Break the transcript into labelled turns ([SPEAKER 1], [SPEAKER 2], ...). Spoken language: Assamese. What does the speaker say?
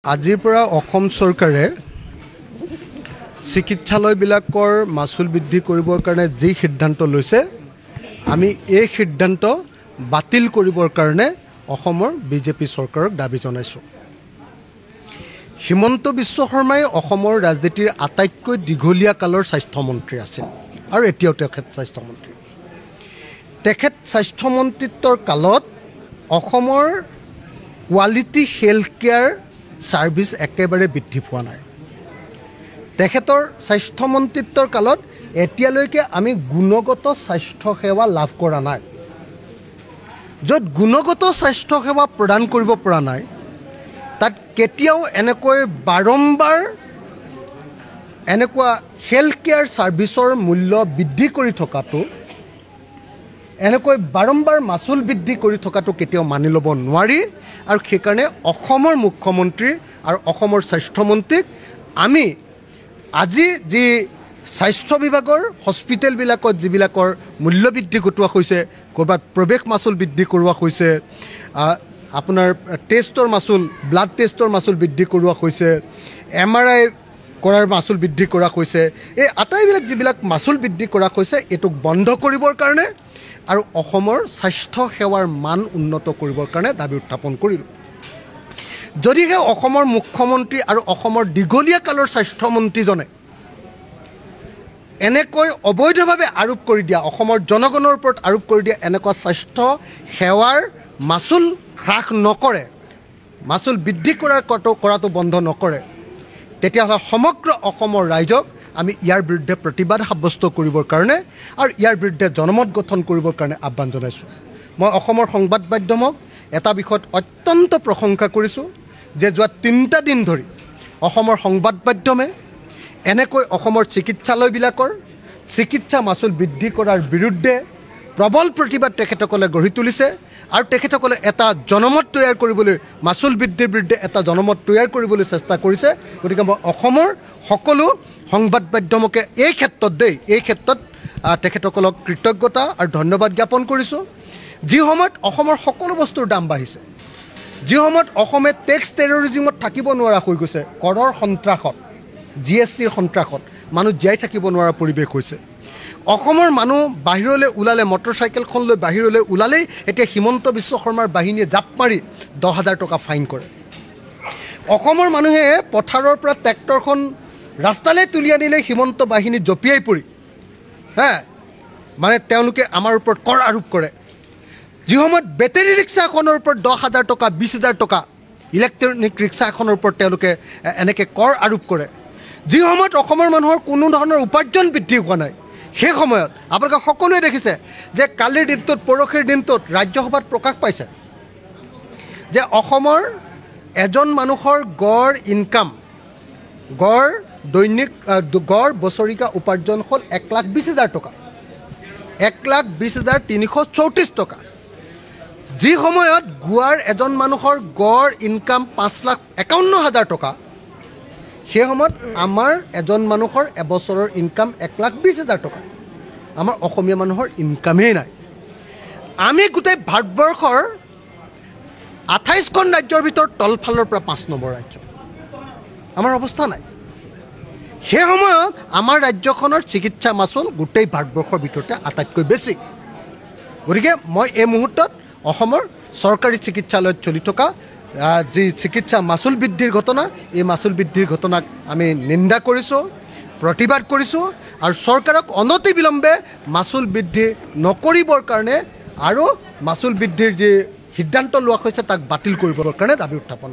[SPEAKER 1] আজিৰ পৰা অসম চৰকাৰে চিকিৎসালয়বিলাকৰ মাচুল বৃদ্ধি কৰিবৰ কাৰণে যি সিদ্ধান্ত লৈছে আমি এই সিদ্ধান্ত বাতিল কৰিবৰ কাৰণে অসমৰ বিজেপি চৰকাৰক দাবী জনাইছোঁ। হিমন্ত বিশ্ব শৰ্মাই অসমৰ ৰাজনীতিৰ আটাইতকৈ দীঘলীয়া কালৰ স্বাস্থ্যমন্ত্ৰী আছিল আৰু এতিয়াও তেখেত স্বাস্থ্যমন্ত্ৰী। তেখেত স্বাস্থ্যমন্ত্ৰীত্বৰ কালত অসমৰ কোৱালিটি হেল্থ কেয়াৰ সাৰ্ভিস একেবাৰে বৃদ্ধি পোৱা নাই। তেখেতৰ স্বাস্থ্যমন্ত্ৰীত্বৰ কালত এতিয়ালৈকে আমি গুণগত স্বাস্থ্য সেৱা লাভ কৰা নাই। য'ত গুণগত স্বাস্থ্য সেৱা প্ৰদান কৰিব পৰা নাই তাত কেতিয়াও এনেকৈ বাৰম্বাৰ এনেকুৱা হেল্থ কেয়াৰ সাৰ্ভিসৰ মূল্য বৃদ্ধি কৰি থকাটো এনেকৈ বাৰম্বাৰ মাচুল বৃদ্ধি কৰি থকাটো কেতিয়াও মানি ল'ব নোৱাৰি। আৰু সেইকাৰণে অসমৰ মুখ্যমন্ত্ৰী আৰু অসমৰ স্বাস্থ্যমন্ত্ৰীক আমি আজি যি স্বাস্থ্য বিভাগৰ হস্পিটেলবিলাকত যিবিলাকৰ মূল্য বৃদ্ধি ঘটোৱা হৈছে, ক'ৰবাত প্ৰৱেশ মাচুল বৃদ্ধি কৰোৱা হৈছে, আপোনাৰ টেষ্টৰ মাচুল ব্লাড টেষ্টৰ মাচুল বৃদ্ধি কৰোৱা হৈছে, MRI কৰাৰ মাচুল বৃদ্ধি কৰা হৈছে, এই আটাইবিলাক যিবিলাক মাচুল বৃদ্ধি কৰা হৈছে এইটোক বন্ধ কৰিবৰ কাৰণে আৰু অসমৰ স্বাস্থ্য সেৱাৰ মান উন্নত কৰিবৰ কাৰণে দাবী উত্থাপন কৰিলোঁ। যদিহে অসমৰ মুখ্যমন্ত্ৰী আৰু অসমৰ দীঘলীয়া কালৰ স্বাস্থ্যমন্ত্ৰীজনে এনেকৈ অবৈধভাৱে আৰোপ কৰি দিয়া, অসমৰ জনগণৰ ওপৰত আৰোপ কৰি দিয়া এনেকুৱা স্বাস্থ্য সেৱাৰ মাচুল হ্ৰাস নকৰে, মাচুল বৃদ্ধি কৰাটো বন্ধ নকৰে, তেতিয়াহ'লে সমগ্ৰ অসমৰ ৰাইজক আমি ইয়াৰ বিৰুদ্ধে প্ৰতিবাদ সাব্যস্ত কৰিবৰ কাৰণে আৰু ইয়াৰ বিৰুদ্ধে জনমত গঠন কৰিবৰ কাৰণে আহ্বান জনাইছোঁ। মই অসমৰ সংবাদ মাধ্যমক এটা বিষয়ত অত্যন্ত প্ৰশংসা কৰিছোঁ যে যোৱা 3টা দিন ধৰি অসমৰ সংবাদ মাধ্যমে এনেকৈ অসমৰ চিকিৎসালয়বিলাকৰ চিকিৎসা মাচুল বৃদ্ধি কৰাৰ বিৰুদ্ধে প্ৰবল প্ৰতিবাদ তেখেতসকলে গঢ়ি তুলিছে আৰু তেখেতসকলে এটা জনমত তৈয়াৰ কৰিবলৈ, মাচুল বৃদ্ধিৰ বিৰুদ্ধে এটা জনমত তৈয়াৰ কৰিবলৈ চেষ্টা কৰিছে। গতিকে মই অসমৰ সকলো সংবাদ মাধ্যমকে এই ক্ষেত্ৰত তেখেতসকলক কৃতজ্ঞতা আৰু ধন্যবাদ জ্ঞাপন কৰিছোঁ। যি সময়ত অসমৰ সকলো বস্তুৰ দাম বাঢ়িছে, যি সময়ত অসমে টেক্স টেৰৰিজিমত থাকিব নোৱাৰা হৈ গৈছে, কৰৰ সন্ত্ৰাসত, GSTৰ সন্ত্ৰাসত মানুহ জীয়াই থাকিব নোৱাৰা পৰিৱেশ হৈছে, অসমৰ মানুহ বাহিৰলৈ ওলালে, মটৰচাইকেলখন লৈ বাহিৰলৈ ওলালেই এতিয়া হিমন্ত বিশ্ব শৰ্মাৰ বাহিনীয়ে জাপ মাৰি 10,000 টকা ফাইন কৰে। অসমৰ মানুহে পথাৰৰ পৰা ট্ৰেক্টৰখন ৰাস্তালৈ তুলি আনিলে হিমন্ত বাহিনীত জঁপিয়াই পৰি মানে তেওঁলোকে আমাৰ ওপৰত কৰ আৰোপ কৰে। যি সময়ত বেটেৰী ৰিক্সা এখনৰ ওপৰত 10,000 টকা 20,000 টকা, ইলেক্ট্ৰনিক ৰিক্সা এখনৰ ওপৰত তেওঁলোকে এনেকৈ কৰ আৰোপ কৰে, যি সময়ত অসমৰ মানুহৰ কোনো ধৰণৰ উপাৰ্জন বৃদ্ধি হোৱা নাই, সেই সময়ত আপোনালোকে সকলোৱে দেখিছে যে কালিৰ দিনটোত, পৰহিৰ দিনটোত ৰাজ্যসভাত প্ৰকাশ পাইছে যে অসমৰ এজন মানুহৰ গড় ইনকাম, গড় বছৰিকা উপাৰ্জন হ'ল 1,20,000 টকা, 1,20,334 টকা। যি সময়ত গোৱাৰ এজন মানুহৰ গড় ইনকাম 5,51,000 টকা, সেই সময়ত আমাৰ এজন মানুহৰ এবছৰৰ ইনকাম 1,20,000 টকা। আমাৰ অসমীয়া মানুহৰ ইনকামেই নাই। আমি গোটেই ভাৰতবৰ্ষৰ 28খন ৰাজ্যৰ ভিতৰত তলফালৰ পৰা 5 নম্বৰ ৰাজ্য, আমাৰ অৱস্থা নাই। সেই সময়ত আমাৰ ৰাজ্যখনৰ চিকিৎসা মাচুল গোটেই ভাৰতবৰ্ষৰ ভিতৰতে আটাইতকৈ বেছি। গতিকে মই এই মুহূৰ্তত অসমৰ চৰকাৰী চিকিৎসালয়ত চলি থকা যি চিকিৎসা মাচুল বৃদ্ধিৰ ঘটনা, এই মাচুল বৃদ্ধিৰ ঘটনাক আমি নিন্দা কৰিছোঁ, প্ৰতিবাদ কৰিছোঁ আৰু চৰকাৰক অনতিবিলম্বে মাচুল বৃদ্ধি নকৰিবৰ কাৰণে আৰু মাচুল বৃদ্ধিৰ যি সিদ্ধান্ত লোৱা হৈছে তাক বাতিল কৰিবৰ কাৰণে দাবী উত্থাপন